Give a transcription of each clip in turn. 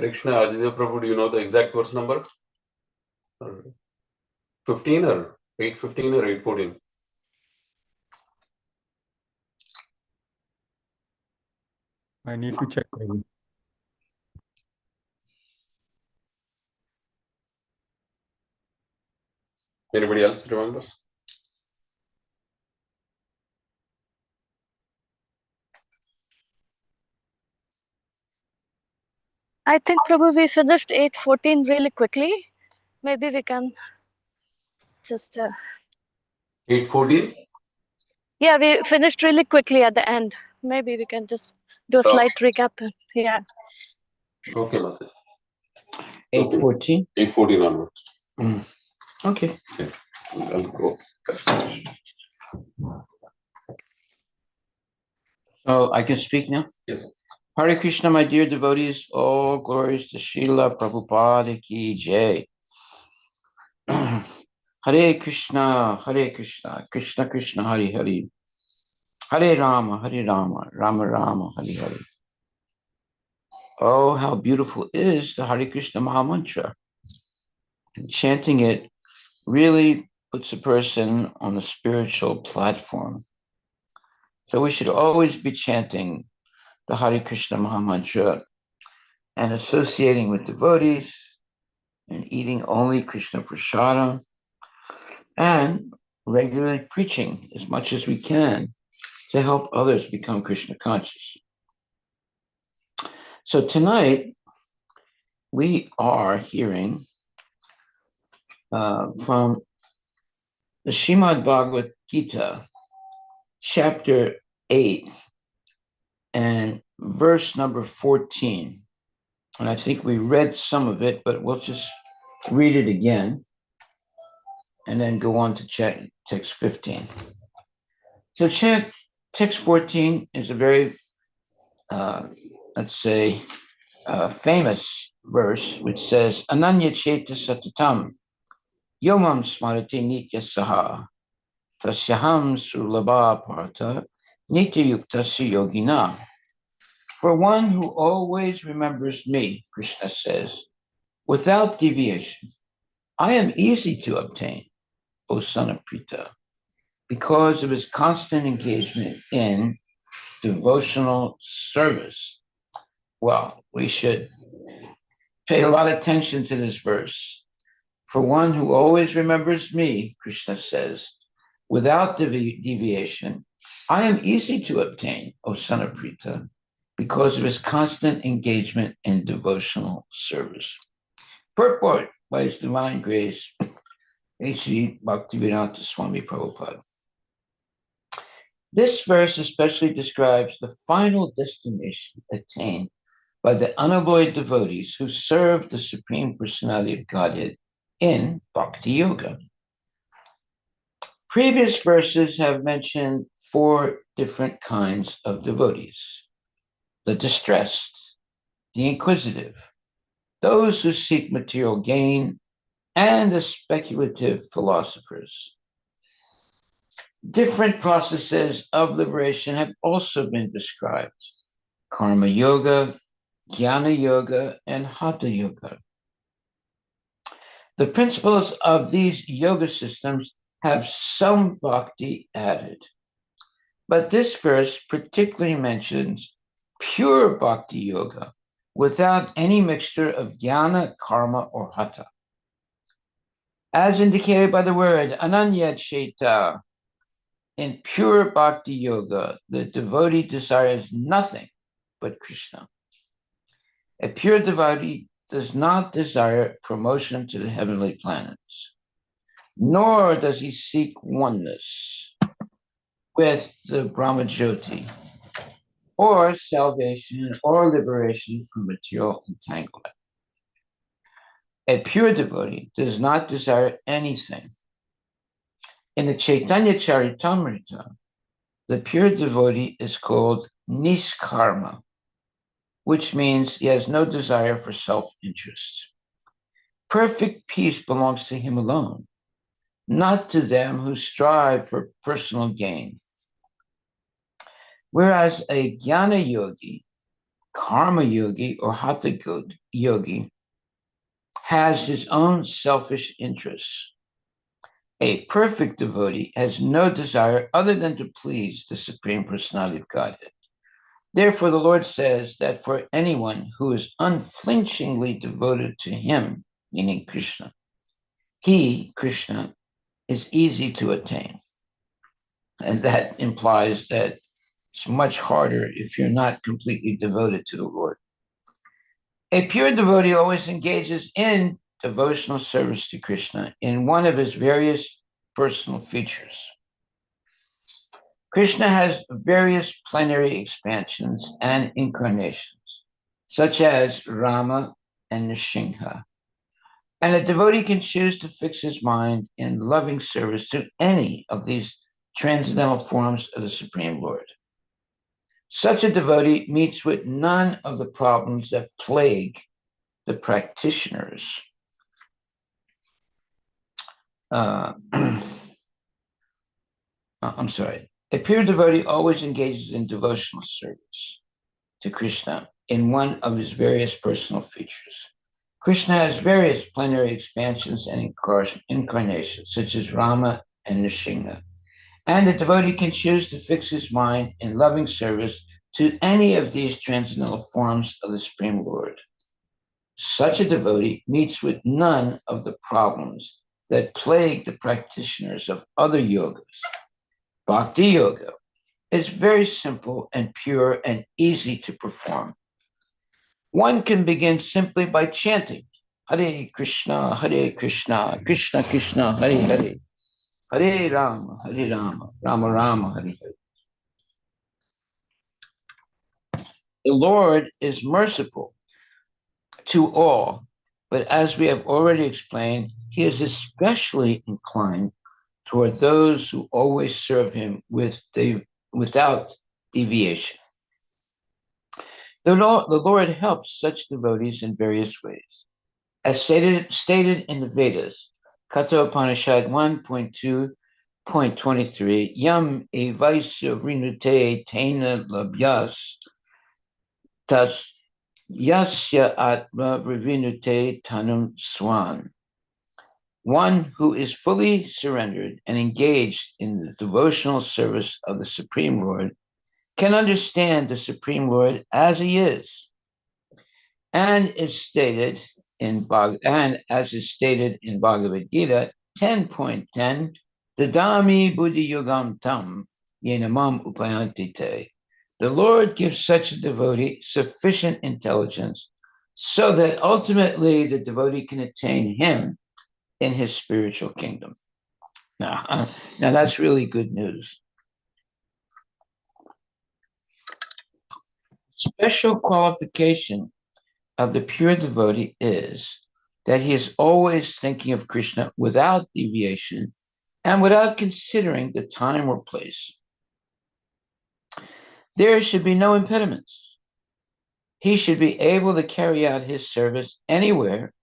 Krishna, Aditya Prabhu, do you know the exact verse number? 15 or 815 or 814? I need to check. Maybe. Anybody else remembers? I think Prabhu, we finished 814 really quickly. Maybe we can just 814? yeah, we finished really quickly at the end. Maybe we can just do a slight recap. Yeah. Okay, Mataji. 814. 814 onwards. Okay. I'll go. So I can speak now? Yes. Hare Krishna, my dear devotees, all glories to Srila Prabhupada ki jai. Hare Krishna, Krishna Krishna, Hare Hare. Hare Rama, Rama Rama, Hare Hare. Oh, how beautiful is the Hare Krishna Maha Mantra. And chanting it really puts a person on a spiritual platform. So we should always be chanting the Hare Krishna Maha Mantra and associating with devotees and eating only Krishna Prasadam and regularly preaching as much as we can to help others become Krishna conscious. So tonight we are hearing from the Srimad Bhagavad Gita, chapter 8 and verse number 14. And I think we read some of it, but we'll just read it again and then go on to text 15. So text 14 is a very, let's say, famous verse which says, Ananya Cheta Satatam Yomam Smarati Nitya Saha Tasyaham Sulabha Partha Nitya Yuktasi Yogina. For one who always remembers me, Krishna says, without deviation, I am easy to obtain, O son of Prita, because of his constant engagement in devotional service. Well, we should pay a lot of attention to this verse. For one who always remembers me, Krishna says, without deviation, I am easy to obtain, O son of Prita, because of his constant engagement in devotional service. Purport by His Divine Grace, A.C. Bhaktivedanta Swami Prabhupada. This verse especially describes the final destination attained by the unalloyed devotees who serve the Supreme Personality of Godhead in Bhakti Yoga. Previous verses have mentioned 4 different kinds of devotees: the distressed, the inquisitive, those who seek material gain, and the speculative philosophers. Different processes of liberation have also been described: karma yoga, jnana yoga, and hatha yoga. The principles of these yoga systems have some bhakti added, but this verse particularly mentions pure bhakti yoga without any mixture of jnana, karma, or hatha. As indicated by the word ananya cheta, in pure bhakti yoga, the devotee desires nothing but Krishna. A pure devotee does not desire promotion to the heavenly planets, nor does he seek oneness with the Brahmajyoti, or salvation or liberation from material entanglement. A pure devotee does not desire anything. In the Chaitanya Charitamrita, the pure devotee is called Niskarma, which means he has no desire for self-interest. Perfect peace belongs to him alone, not to them who strive for personal gain. Whereas a jnana yogi karma yogi or hatha yogi has his own selfish interests. A perfect devotee has no desire other than to please the Supreme Personality of Godhead. Therefore, the Lord says that for anyone who is unflinchingly devoted to him, meaning Krishna, he, Krishna, is easy to attain. And that implies that it's much harder if you're not completely devoted to the Lord. A pure devotee always engages in devotional service to Krishna in one of his various personal features. Krishna has various plenary expansions and incarnations, such as Rama and Nrsimha. And a devotee can choose to fix his mind in loving service to any of these transcendental forms of the Supreme Lord. Such a devotee meets with none of the problems that plague the practitioners. I'm sorry. A pure devotee always engages in devotional service to Krishna in one of his various personal features. Krishna has various plenary expansions and incarnations, such as Rama and Nrsimha. And the devotee can choose to fix his mind in loving service to any of these transcendental forms of the Supreme Lord. Such a devotee meets with none of the problems that plague the practitioners of other yogas. Bhakti yoga is very simple and pure and easy to perform. One can begin simply by chanting Hare Krishna, Krishna Krishna, Hare Hare, Hare Rama, Rama Rama, Hare Hare. The Lord is merciful to all, but as we have already explained, he is especially inclined toward those who always serve him without deviation. The Lord helps such devotees in various ways. As stated in the Vedas, Katha Upanishad 1.2.23, Yam evaisya vrinute tena labhyas tas yasya atma vrivinute tanum swan. One who is fully surrendered and engaged in the devotional service of the Supreme Lord can understand the Supreme Lord as he is, and as is stated in Bhagavad Gita 10.10, Dadami Buddhi Yogam Tam Yenamam Upayanti Te. The Lord gives such a devotee sufficient intelligence so that ultimately the devotee can attain him in his spiritual kingdom. Now that's really good news. Special qualification of the pure devotee is that he is always thinking of Krishna without deviation and without considering the time or place. There should be no impediments. He should be able to carry out his service anywhere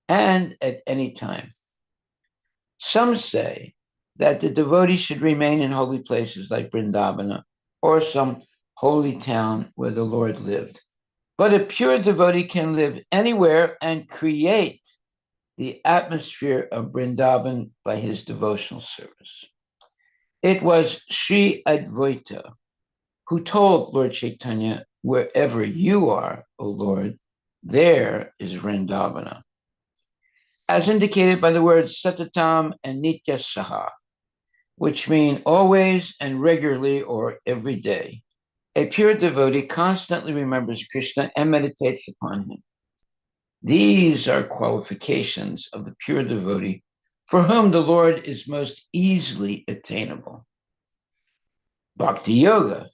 and at any time. Some say that the devotee should remain in holy places like Vrindavana or some holy town where the Lord lived. But a pure devotee can live anywhere and create the atmosphere of Vrindavan by his devotional service. It was Sri Advaita who told Lord Chaitanya, wherever you are, O Lord, there is Vrindavana. As indicated by the words Satatam and Nitya Saha, which mean always and regularly or every day. A pure devotee constantly remembers Krishna and meditates upon him. These are qualifications of the pure devotee for whom the Lord is most easily attainable. Bhakti Yoga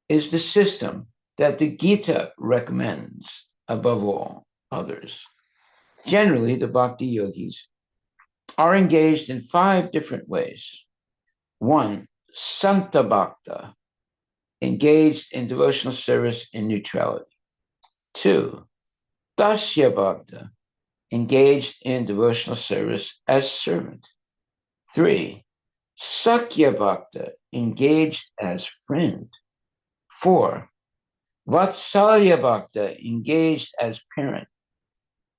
is the system that the Gita recommends above all others. Generally, the Bhakti Yogis are engaged in 5 different ways. 1, Santa Bhakta, engaged in devotional service in neutrality. 2, Dasya Bhakta, engaged in devotional service as servant. 3, Sakya Bhakta, engaged as friend. 4, Vatsalya Bhakta, engaged as parent.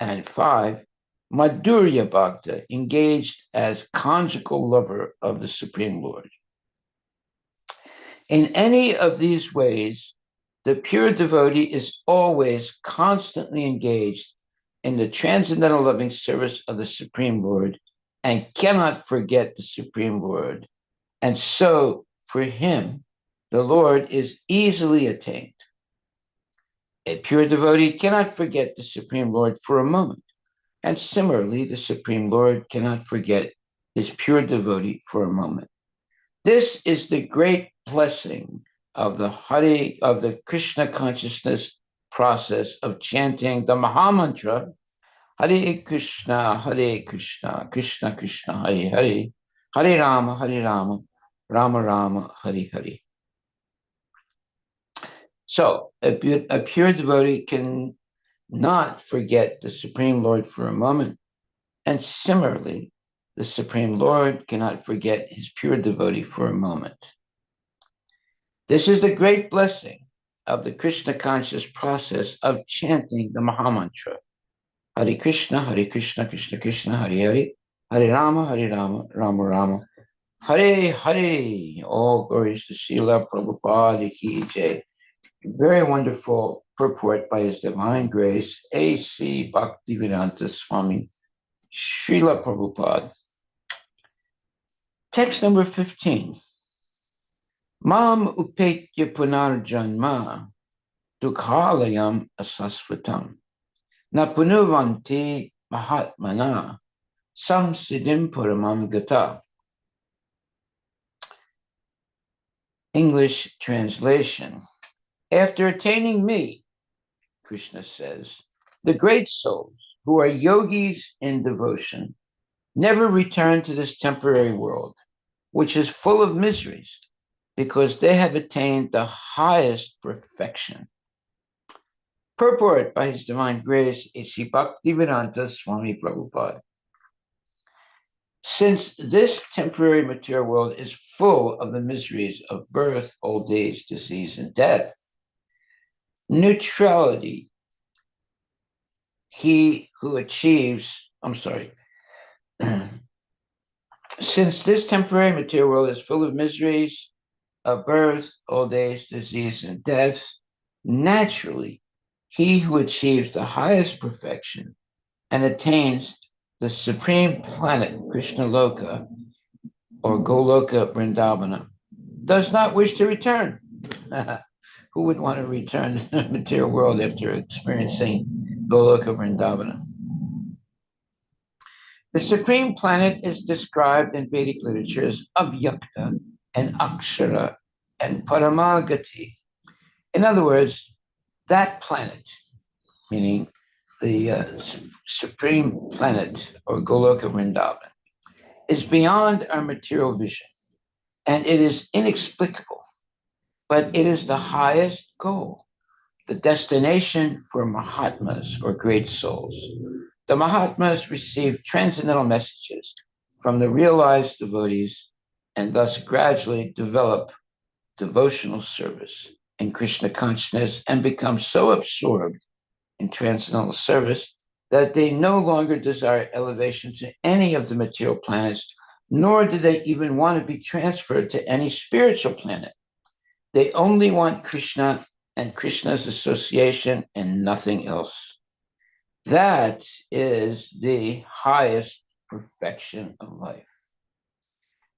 And 5, Madhurya Bhakta, engaged as conjugal lover of the Supreme Lord. In any of these ways, the pure devotee is always constantly engaged in the transcendental loving service of the Supreme Lord and cannot forget the Supreme Lord. And so, for him, the Lord is easily attained. A pure devotee cannot forget the Supreme Lord for a moment. And similarly, the Supreme Lord cannot forget his pure devotee for a moment. This is the great blessing of the Krishna consciousness process of chanting the Mahamantra, Hare Krishna, Krishna Krishna, Hare Hare, Hare Rama, Rama Rama, Hare Hare. So a pure devotee can not forget the Supreme Lord for a moment. And similarly, the Supreme Lord cannot forget his pure devotee for a moment. This is the great blessing of the Krishna conscious process of chanting the Mahamantra. Hare Krishna, Krishna Krishna, Hare Hare, Hare Rama, Rama Rama, Hare Hare. All glories to Srila Prabhupada Ki Jai. Very wonderful purport by His Divine Grace, A.C. Bhaktivedanta Swami Srila Prabhupada. Text number 15. Mam upetya punarjanma dukhalayam asasvatam na punuvanti mahatmana samsiddhim paramam gata. English translation. After attaining me, Krishna says, the great souls who are yogis in devotion never return to this temporary world, which is full of miseries, because they have attained the highest perfection. Purport by His Divine Grace, A.C. Bhaktivedanta Swami Prabhupada. Since this temporary material world is full of the miseries of birth, old age, disease, and death, neutrality, he who achieves, since this temporary material world is full of miseries of birth, old age, disease, and death, naturally, he who achieves the highest perfection and attains the supreme planet, Krishna Loka, or Goloka Vrindavana, does not wish to return. Who would want to return to the material world after experiencing Goloka Vrindavana? The supreme planet is described in Vedic literature as Avyakta and Akshara and Paramagati. In other words, that planet, meaning the supreme planet or Goloka Vrindavan, is beyond our material vision, and it is inexplicable, but it is the highest goal, the destination for Mahatmas or great souls. The Mahatmas receive transcendental messages from the realized devotees and thus gradually develop devotional service in Krishna consciousness and become so absorbed in transcendental service that they no longer desire elevation to any of the material planets, nor do they even want to be transferred to any spiritual planet. They only want Krishna and Krishna's association and nothing else. That is the highest perfection of life.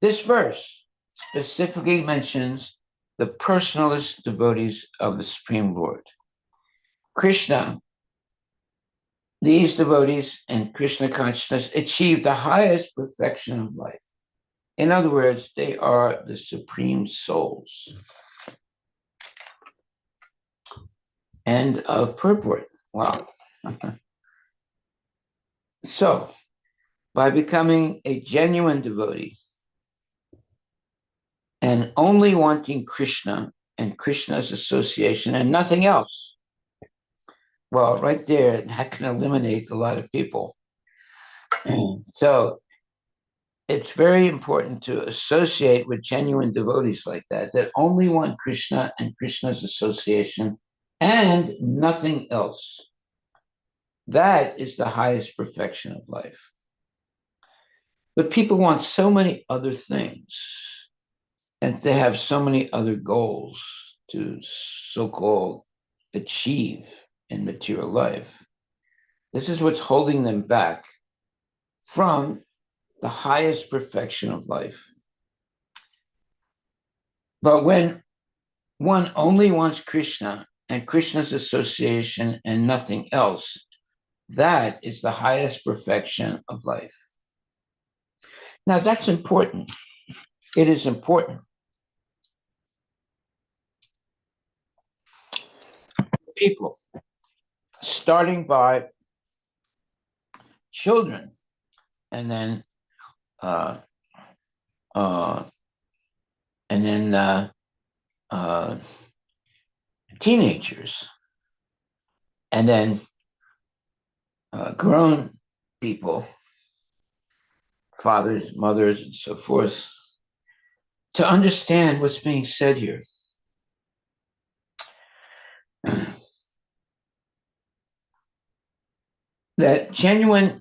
This verse specifically mentions the personalist devotees of the Supreme Lord. Krishna, these devotees in Krishna consciousness achieve the highest perfection of life. In other words, they are the supreme souls. End of purport. Wow. So, by becoming a genuine devotee and only wanting Krishna and Krishna's association and nothing else, well, right there, that can eliminate a lot of people. So it's very important to associate with genuine devotees like that only want Krishna and Krishna's association and nothing else. That is the highest perfection of life. But people want so many other things, and they have so many other goals to so-called achieve in material life. This is what's holding them back from the highest perfection of life. But when one only wants Krishna and Krishna's association and nothing else, that is the highest perfection of life. Now, that's important. It is important. People, starting by children, and then uh, uh, and then teenagers, and then grown people, fathers, mothers, and so forth, to understand what's being said here. That genuine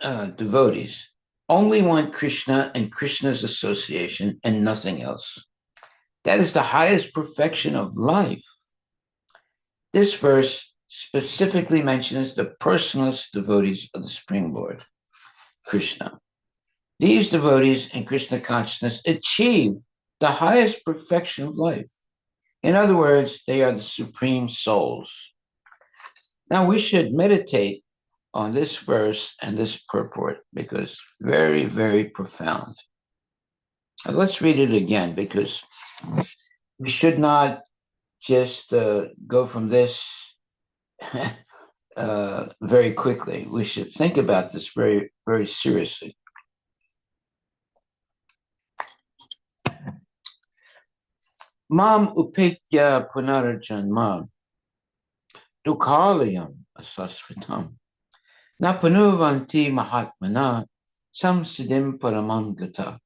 devotees only want Krishna and Krishna's association and nothing else. That is the highest perfection of life. This verse specifically mentions the personalist devotees of the Supreme Lord, Krishna. These devotees in Krishna consciousness achieve the highest perfection of life. In other words, they are the supreme souls. Now we should meditate on this verse and this purport because very, very profound. Now let's read it again because we should not just go from this very quickly. We should think about this very, very seriously. Mam upetya punarajanma dukhalayam asasvitam napanuvanti mahatmana samsiddhim paramam gata.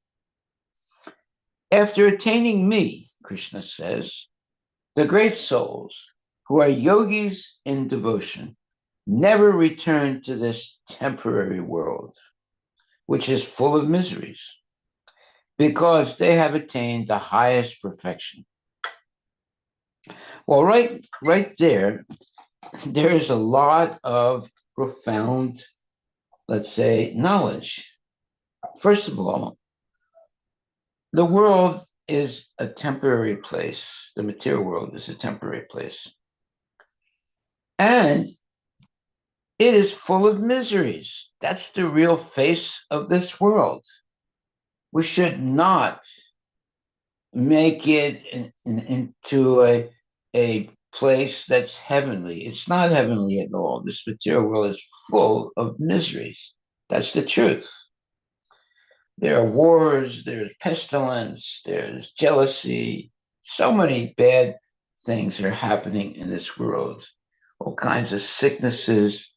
After attaining me, Krishna says, the great souls who are yogis in devotion never return to this temporary world, which is full of miseries, because they have attained the highest perfection. Well, right there is a lot of profound, let's say, knowledge. First of all, the world is a temporary place. The material world is a temporary place. And it is full of miseries. That's the real face of this world. We should not make it into a place that's heavenly. It's not heavenly at all. This material world is full of miseries. That's the truth. There are wars, there's pestilence, there's jealousy. So many bad things are happening in this world. All kinds of sicknesses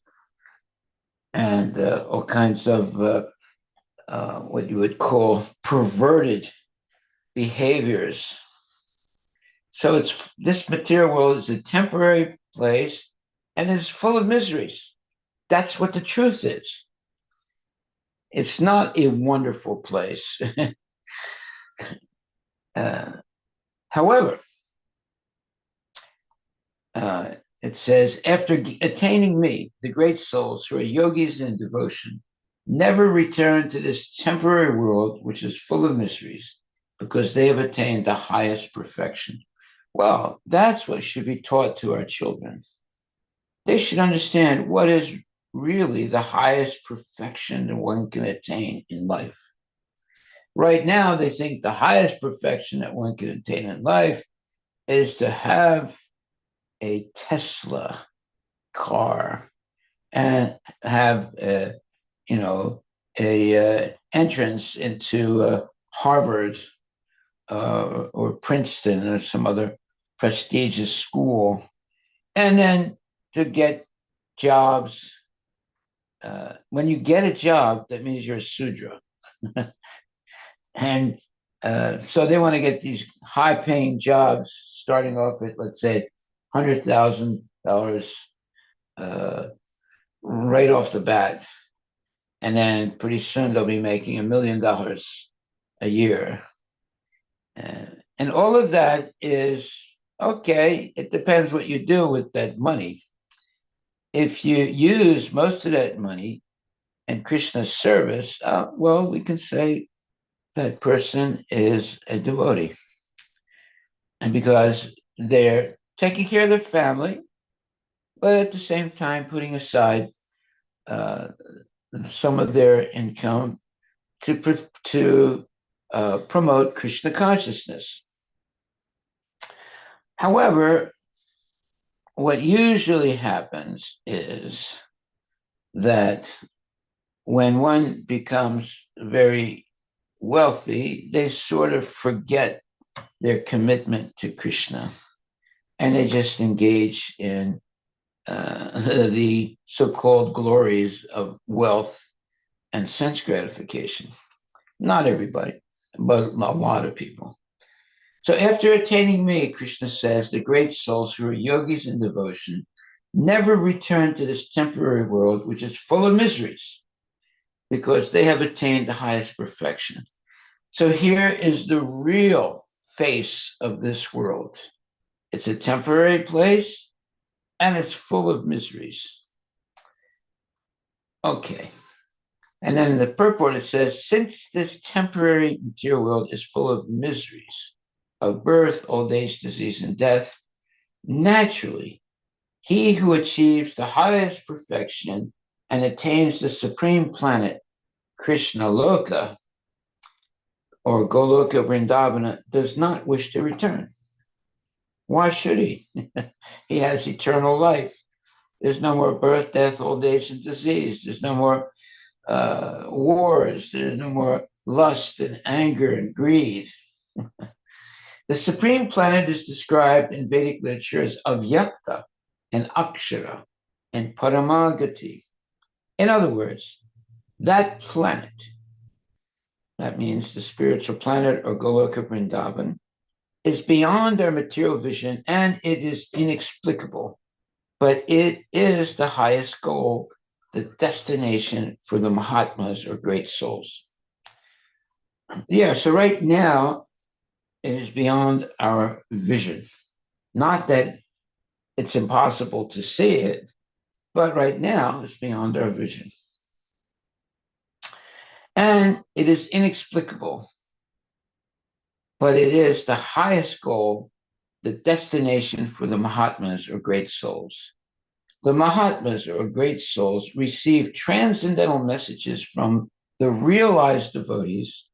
and all kinds of what you would call perverted behaviors. So this material world is a temporary place and it's full of miseries. That's what the truth is. It's not a wonderful place. However, it says, after attaining me, the great souls who are yogis in devotion never return to this temporary world, which is full of miseries, because they have attained the highest perfection. Well, that's what should be taught to our children. They should understand what is really the highest perfection that one can attain in life. Right now, they think the highest perfection that one can attain in life is to have a Tesla car and have a entrance into Harvard or Princeton or some other prestigious school, and then to get jobs. When you get a job, that means you're a Sudra. And so they want to get these high-paying jobs, starting off at, let's say, $100,000 right off the bat. And then pretty soon they'll be making $1 million a year. And all of that is okay. It depends what you do with that money. If you use most of that money in Krishna's service, well, we can say that person is a devotee. And because they're taking care of their family, but at the same time putting aside some of their income to promote Krishna consciousness. However, what usually happens is that when one becomes very wealthy, they sort of forget their commitment to Krishna, and they just engage in the so-called glories of wealth and sense gratification. Not everybody, but a lot of people. So after attaining me, Krishna says, the great souls who are yogis in devotion never return to this temporary world, which is full of miseries, because they have attained the highest perfection. So here is the real face of this world. It's a temporary place, and it's full of miseries. Okay. And then in the purport, it says, since this temporary material world is full of miseries of birth, old age, disease, and death, naturally, he who achieves the highest perfection and attains the supreme planet, Krishna Loka, or Goloka Vrindavana, does not wish to return. Why should he? He has eternal life. There's no more birth, death, old age, and disease. There's no more wars. There's no more lust and anger and greed. The supreme planet is described in Vedic literature as Avyakta and Akshara and Paramagati. In other words, that planet, that means the spiritual planet or Goloka Vrindavan, is beyond our material vision and it is inexplicable, but it is the highest goal, the destination for the Mahatmas or great souls. Yeah, so right now it is beyond our vision. Not that it's impossible to see it, but right now it's beyond our vision. And it is inexplicable, but it is the highest goal, the destination for the Mahatmas or great souls. The Mahatmas or great souls receive transcendental messages from the realized devotees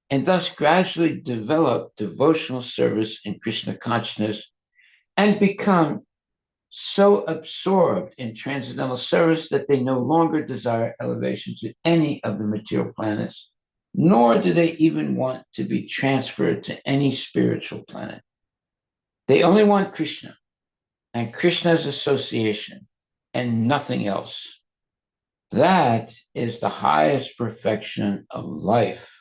and thus gradually develop devotional service in Krishna consciousness and become so absorbed in transcendental service that they no longer desire elevation to any of the material planets, nor do they even want to be transferred to any spiritual planet. They only want Krishna and Krishna's association and nothing else. That is the highest perfection of life.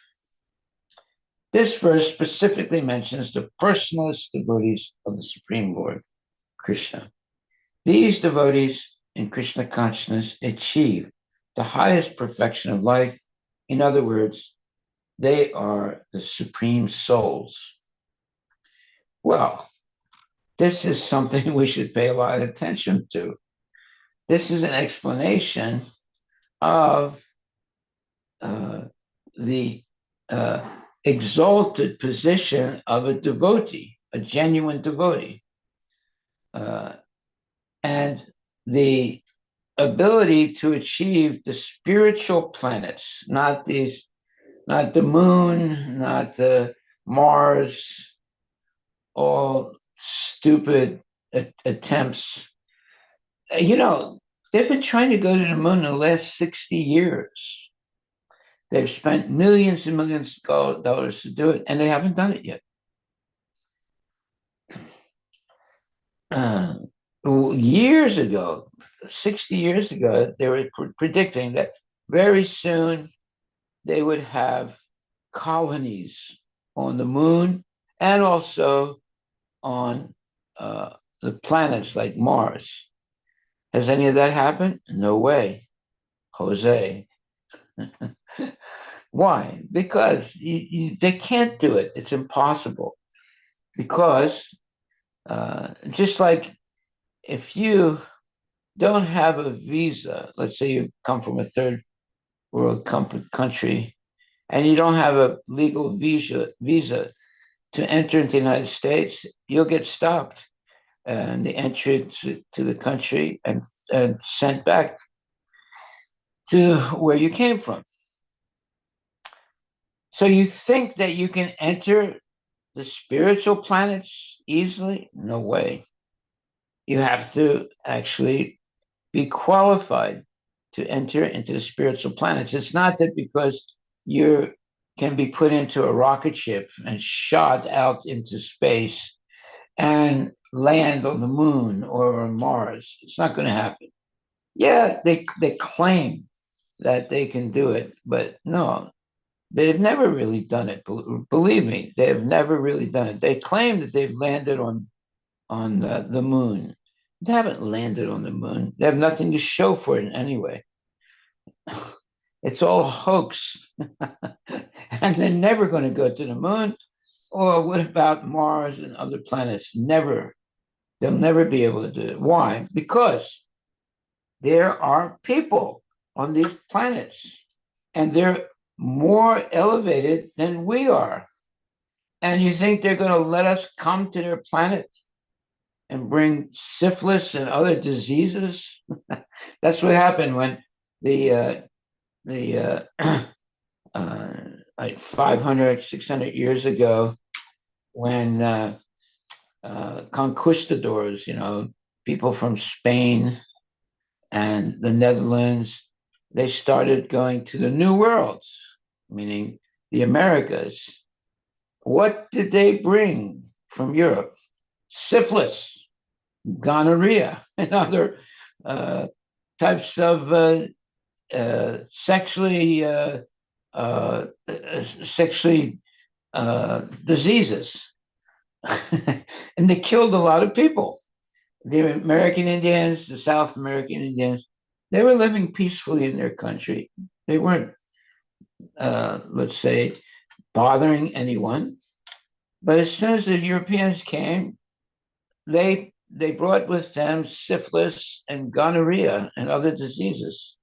This verse specifically mentions the personalist devotees of the Supreme Lord, Krishna. These devotees in Krishna consciousness achieve the highest perfection of life. In other words, they are the supreme souls. Well, this is something we should pay a lot of attention to. This is an explanation of the exalted position of a devotee, a genuine devotee. And the ability to achieve the spiritual planets, not the moon, not the Mars, all stupid attempts. You know, they've been trying to go to the moon in the last 60 years. They've spent millions and millions of dollars to do it, and they haven't done it yet. Years ago, 60 years ago, they were predicting that very soon they would have colonies on the moon and also on the planets like Mars. Has any of that happened? No way, Jose. Why? Because they can't do it. It's impossible. Because just like if you don't have a visa, let's say you come from a third world country, and you don't have a legal visa to enter into the United States, you'll get stopped and the entry to the country and sent back to where you came from. So you think that you can enter the spiritual planets easily? No way. You have to actually be qualified to enter into the spiritual planets. It's not that because you can be put into a rocket ship and shot out into space and land on the moon or on Mars. It's not going to happen. Yeah, they claim that they can do it, but no, they've never really done it. Believe me, they have never really done it. They claim that they've landed on the moon. They haven't landed on the moon. They have nothing to show for it anyway. It's all hoax. And they're never going to go to the moon. Or what about Mars and other planets? Never. They'll never be able to do it. Why? Because there are people on these planets, and they're more elevated than we are. And you think they're going to let us come to their planet and bring syphilis and other diseases? That's what happened when the like 500, 600 years ago, when conquistadors, people from Spain and the Netherlands, they started going to the New World, meaning the Americas. What did they bring from Europe? Syphilis, gonorrhea, and other types of sexually diseases. And they killed a lot of people. The American Indians, the South American Indians, they were living peacefully in their country. They weren't, let's say, bothering anyone. But as soon as the Europeans came, they brought with them syphilis and gonorrhea and other diseases.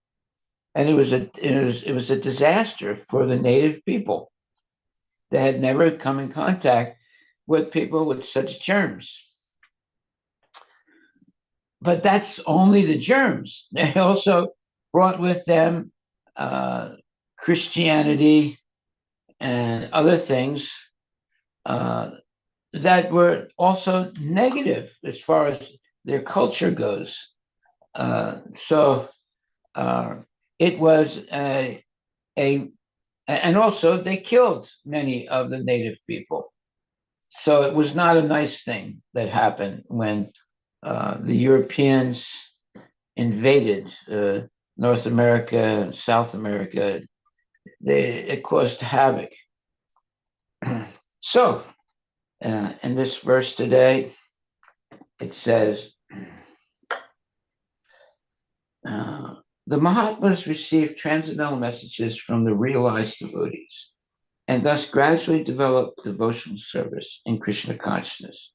And it was a disaster for the native people. They had never come in contact with people with such germs. But that's only the germs. They also brought with them Christianity and other things that were also negative as far as their culture goes. So it was and also they killed many of the native people. So it was not a nice thing that happened when the Europeans invaded North America and South America. It caused havoc. So in this verse today, it says, the Mahatmas received transcendental messages from the realized devotees and thus gradually developed devotional service in Krishna consciousness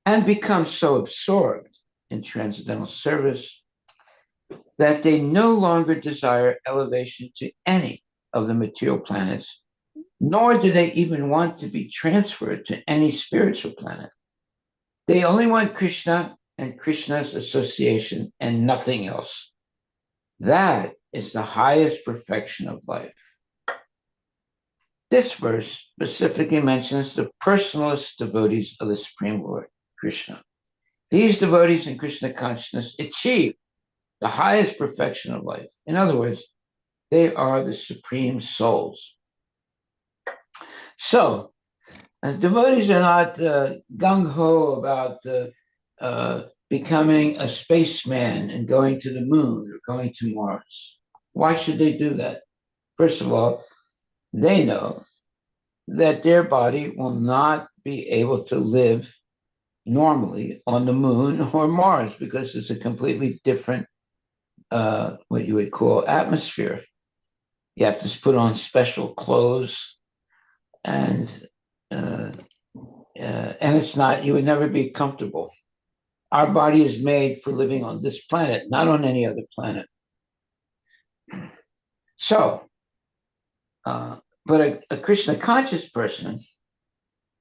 and become so absorbed in transcendental service that they no longer desire elevation to any of the material planets, nor do they even want to be transferred to any spiritual planet. They only want Krishna and Krishna's association and nothing else. That is the highest perfection of life. This verse specifically mentions the personalist devotees of the Supreme Lord, Krishna. These devotees in Krishna consciousness achieve the highest perfection of life. In other words, they are the supreme souls. So, devotees are not gung-ho about becoming a spaceman and going to the moon or going to Mars. Why should they do that? First of all, they know that their body will not be able to live normally on the moon or Mars because it's a completely different, what you would call atmosphere. You have to put on special clothes, and it's not, you would never be comfortable. Our body is made for living on this planet, not on any other planet. So, but a Krishna conscious person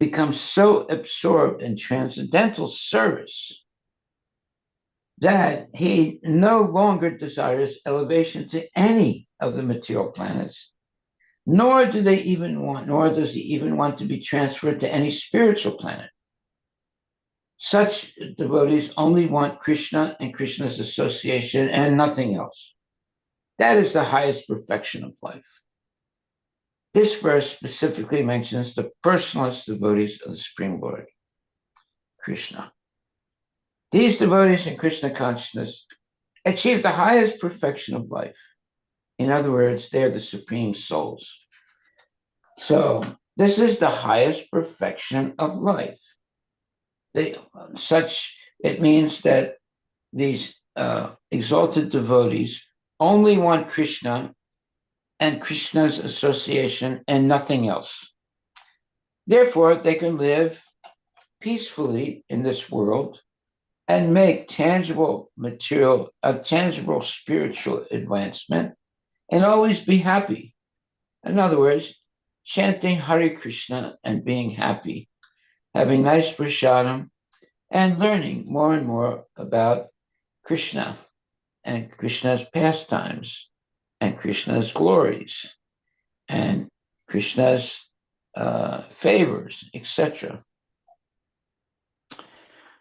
becomes so absorbed in transcendental service that he no longer desires elevation to any of the material planets, nor does he even want to be transferred to any spiritual planet. Such devotees only want Krishna and Krishna's association and nothing else. That is the highest perfection of life. This verse specifically mentions the personalist devotees of the Supreme Lord, Krishna. These devotees in Krishna consciousness achieve the highest perfection of life. In other words, they're the supreme souls. So this is the highest perfection of life. It means that these exalted devotees only want Krishna and Krishna's association and nothing else. Therefore, they can live peacefully in this world and make tangible spiritual advancement and always be happy. In other words, chanting Hare Krishna and being happy, having nice prasadam, and learning more and more about Krishna and Krishna's pastimes and Krishna's glories and Krishna's favors, etc.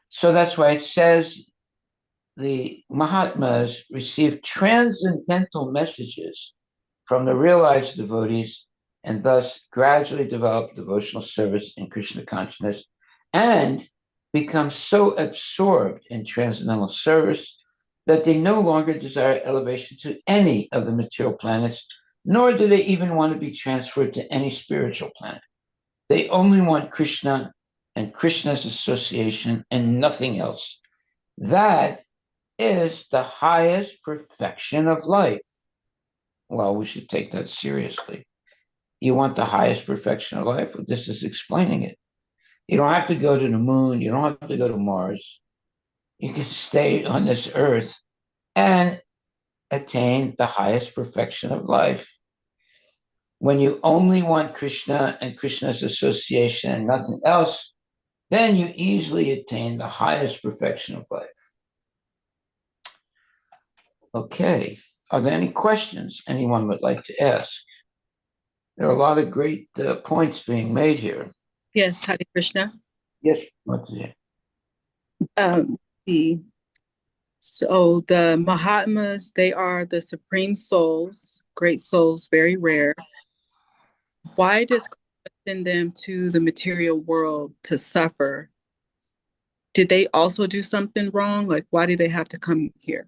So that's why it says the Mahatmas receive transcendental messages from the realized devotees and thus gradually develop devotional service in Krishna consciousness and become so absorbed in transcendental service that they no longer desire elevation to any of the material planets, nor do they even want to be transferred to any spiritual planet. They only want Krishna and Krishna's association and nothing else. That is the highest perfection of life. Well, we should take that seriously. You want the highest perfection of life? Well, this is explaining it. You don't have to go to the moon. You don't have to go to Mars. You can stay on this earth and attain the highest perfection of life. When you only want Krishna and Krishna's association and nothing else, then you easily attain the highest perfection of life. Okay. Are there any questions anyone would like to ask? There are a lot of great points being made here. Yes, Hare Krishna. Yes, Mataji. So the Mahatmas, they are the supreme souls, great souls, very rare. Why does God send them to the material world to suffer? Did they also do something wrong? Like, why do they have to come here?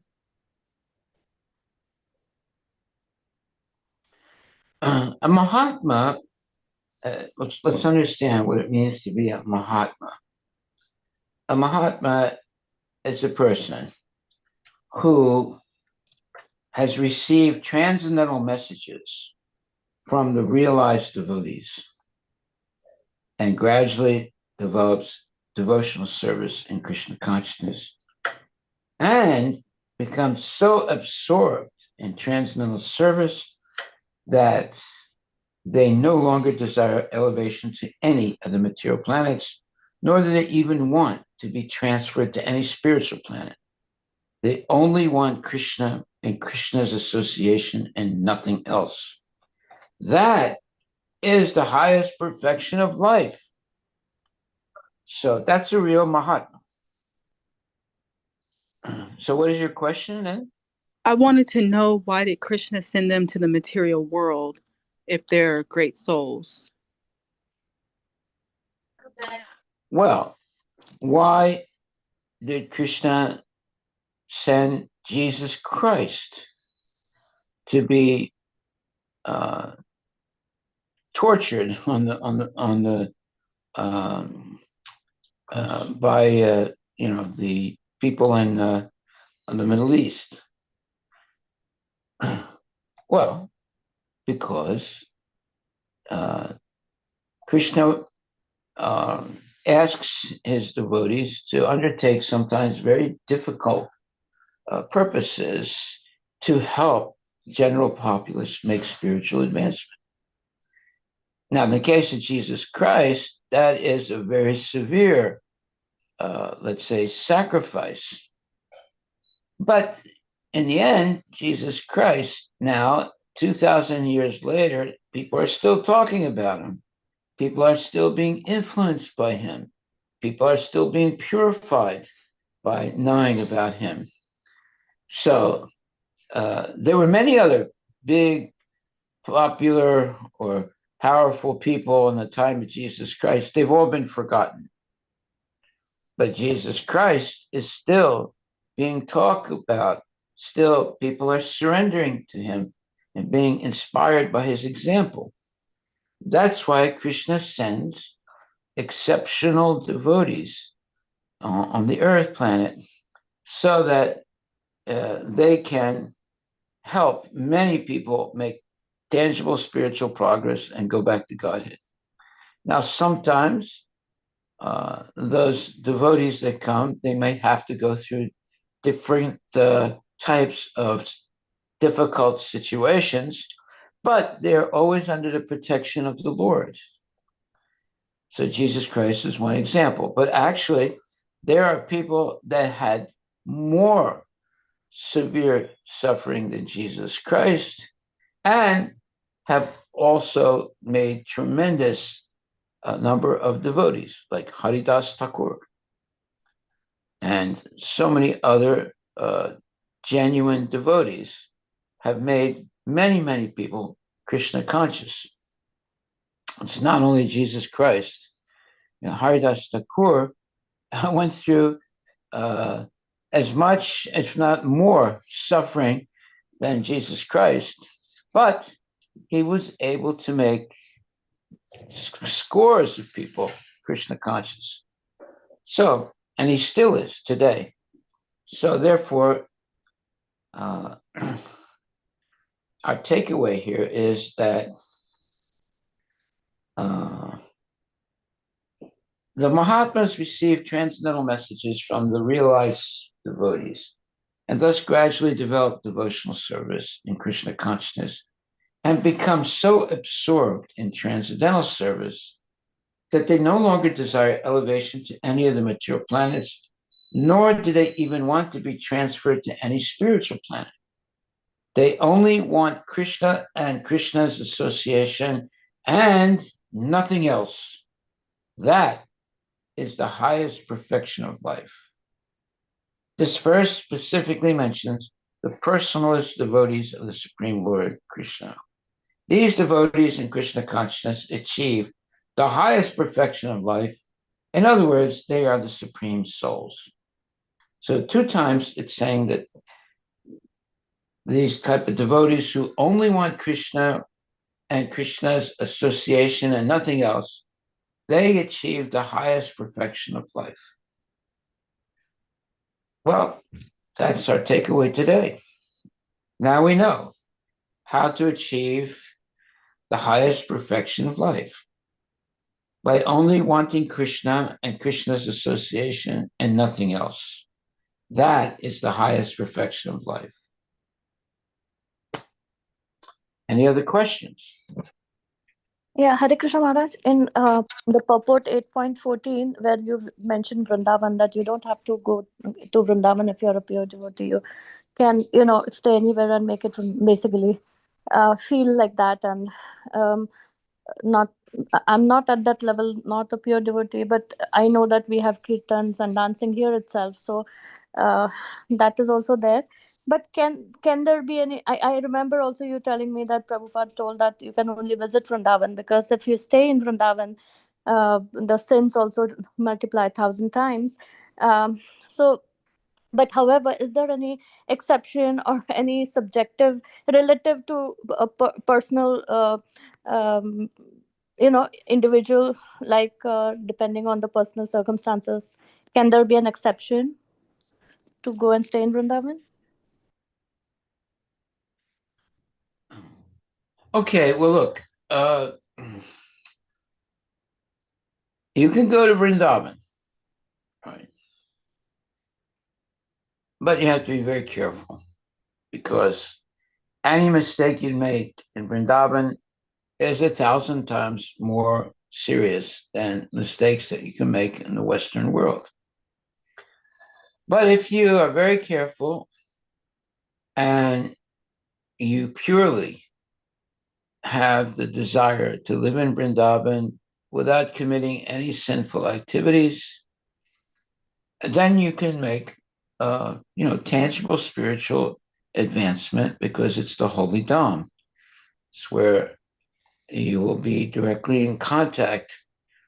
A Mahatma, let's understand what it means to be a Mahatma. A Mahatma is a person who has received transcendental messages from the realized devotees and gradually develops devotional service in Krishna consciousness and becomes so absorbed in transcendental service that they no longer desire elevation to any of the material planets, nor do they even want to be transferred to any spiritual planet. They only want Krishna and Krishna's association and nothing else. That is the highest perfection of life. So that's a real Mahatma. So what is your question then? I wanted to know, why did Krishna send them to the material world if they're great souls? Well, why did Krishna send Jesus Christ to be tortured on the by the people in the Middle East? Well, because Krishna asks his devotees to undertake sometimes very difficult purposes to help the general populace make spiritual advancement. Now, in the case of Jesus Christ, that is a very severe, let's say, sacrifice. But in the end, Jesus Christ, now, 2,000 years later, people are still talking about him. People are still being influenced by him. People are still being purified by knowing about him. So there were many other big, popular, or powerful people in the time of Jesus Christ. They've all been forgotten. But Jesus Christ is still being talked about. Still, people are surrendering to him and being inspired by his example. That's why Krishna sends exceptional devotees on the earth planet so that they can help many people make tangible spiritual progress and go back to Godhead. Now, sometimes those devotees that come, they might have to go through different types of difficult situations, but they're always under the protection of the Lord. So Jesus Christ is one example. But actually, there are people that had more severe suffering than Jesus Christ and have also made tremendous number of devotees, like Haridas Thakur, and so many other genuine devotees have made many, many people Krishna conscious. It's not only Jesus Christ. Haridas Thakur went through as much, if not more, suffering than Jesus Christ, but he was able to make scores of people Krishna conscious. So, and he still is today. So therefore, our takeaway here is that the Mahatmas received transcendental messages from the realized devotees and thus gradually developed devotional service in Krishna consciousness and become so absorbed in transcendental service that they no longer desire elevation to any of the material planets, nor do they even want to be transferred to any spiritual planet. They only want Krishna and Krishna's association and nothing else. That is the highest perfection of life. This verse specifically mentions the personalist devotees of the Supreme Lord Krishna. These devotees in Krishna consciousness achieve the highest perfection of life. In other words, they are the supreme souls. So 2 times it's saying that these type of devotees who only want Krishna and Krishna's association and nothing else, they achieve the highest perfection of life. Well, that's our takeaway today. Now we know how to achieve the highest perfection of life by only wanting Krishna and Krishna's association and nothing else. That is the highest perfection of life. Any other questions? Yeah, Hare Krishna Maharaj, in the purport 8.14, where you mentioned Vrindavan, that you don't have to go to Vrindavan if you're a pure devotee. You can, stay anywhere and make it basically feel like that. And I'm not at that level, not a pure devotee, but I know that we have kirtans and dancing here itself. So that is also there. But can there be any? I remember also you telling me that Prabhupada told that you can only visit Vrindavan, because if you stay in Vrindavan, the sins also multiply 1,000 times. So, but however, is there any exception or any subjective relative to a personal individual, like depending on the personal circumstances, can there be an exception to go and stay in Vrindavan? Okay, well, look, you can go to Vrindavan, right? But you have to be very careful because any mistake you make in Vrindavan is 1,000 times more serious than mistakes that you can make in the Western world. But if you are very careful and you purely have the desire to live in Vrindavan without committing any sinful activities, then you can make tangible spiritual advancement because it's the holy Dham. It's where you will be directly in contact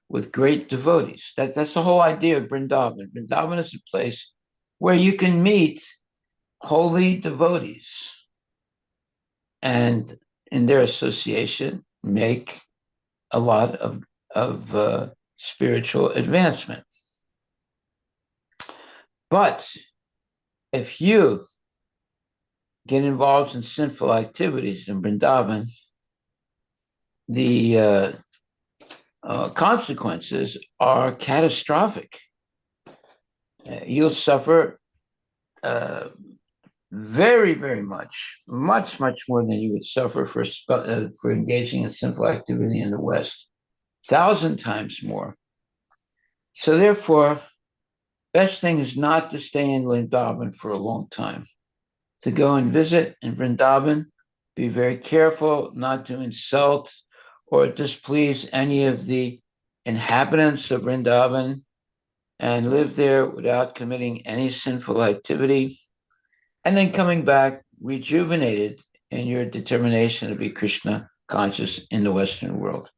with great devotees. That's the whole idea of Vrindavan. Vrindavan is a place where you can meet holy devotees and in their association make a lot of spiritual advancement. But if you get involved in sinful activities in Vrindavan, the consequences are catastrophic. You'll suffer very, very much more than you would suffer for engaging in sinful activity in the West, 1,000 times more. So therefore, best thing is not to stay in Vrindavan for a long time. To go and visit in Vrindavan, be very careful not to insult or displease any of the inhabitants of Vrindavan and live there without committing any sinful activity, and then coming back rejuvenated in your determination to be Krishna conscious in the Western world.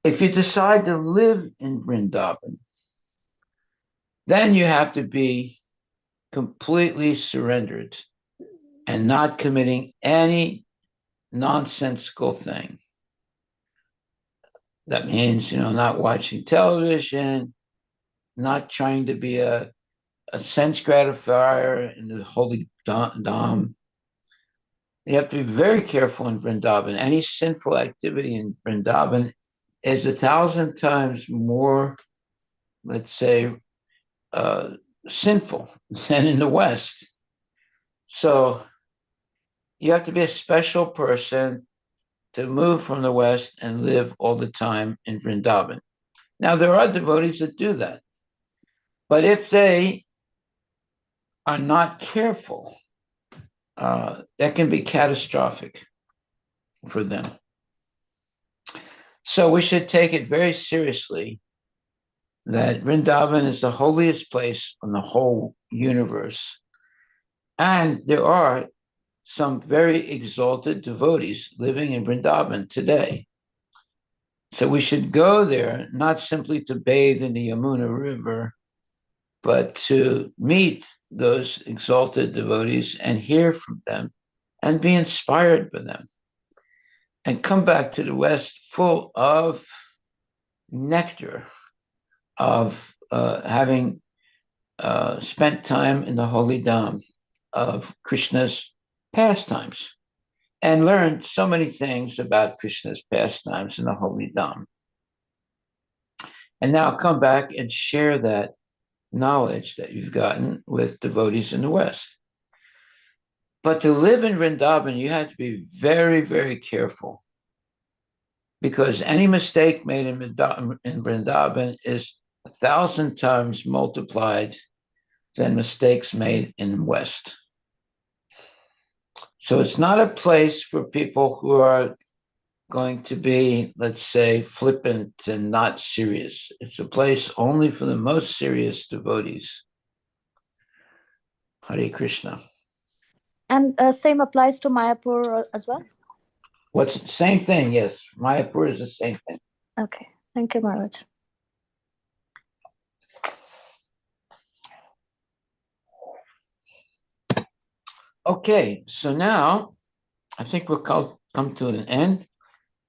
If you decide to live in Vrindavan, then you have to be completely surrendered and not committing any nonsensical thing. That means, not watching television, not trying to be a sense gratifier in the holy Dham. You have to be very careful in Vrindavan. Any sinful activity in Vrindavan is 1,000 times more, let's say, sinful than in the West. So you have to be a special person to move from the West and live all the time in Vrindavan. Now, there are devotees that do that. But if they are not careful, that can be catastrophic for them. So we should take it very seriously that Vrindavan is the holiest place on the whole universe. And there are some very exalted devotees living in Vrindavan today. So we should go there, not simply to bathe in the Yamuna River, but to meet those exalted devotees and hear from them and be inspired by them. And come back to the West full of nectar, of having spent time in the holy Dham of Krishna's pastimes and learned so many things about Krishna's pastimes in the holy Dham. And now come back and share that knowledge that you've gotten with devotees in the West. But to live in Vrindavan, you have to be very, very careful because any mistake made in Vrindavan is 1,000 times multiplied than mistakes made in the West. So it's not a place for people who are going to be, let's say, flippant and not serious. It's a place only for the most serious devotees. Hare Krishna. And same applies to Mayapur as well? What's the same thing? Yes, Mayapur is the same thing. Okay, thank you, Maharaj. Okay, so now I think we'll come to an end.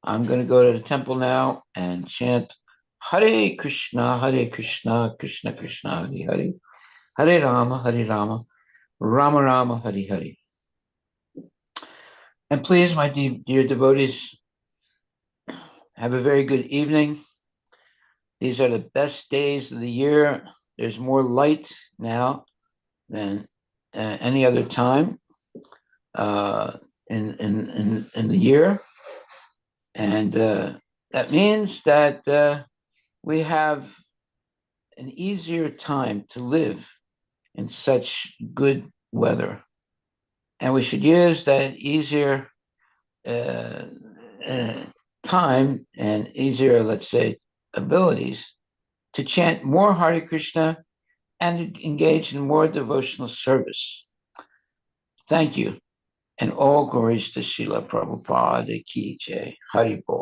I'm going to go to the temple now and chant Hare Krishna, Krishna Krishna, Hare Hare, Hare Rama, Rama Rama, Hare Hare. And please, my dear devotees, have a very good evening. These are the best days of the year. There's more light now than any other time in the year. And that means that we have an easier time to live in such good weather. And we should use that easier time and easier, let's say, abilities to chant more Hare Krishna and engage in more devotional service. Thank you. And all glories to Srila Prabhupada Ki Jai. Hari Bol.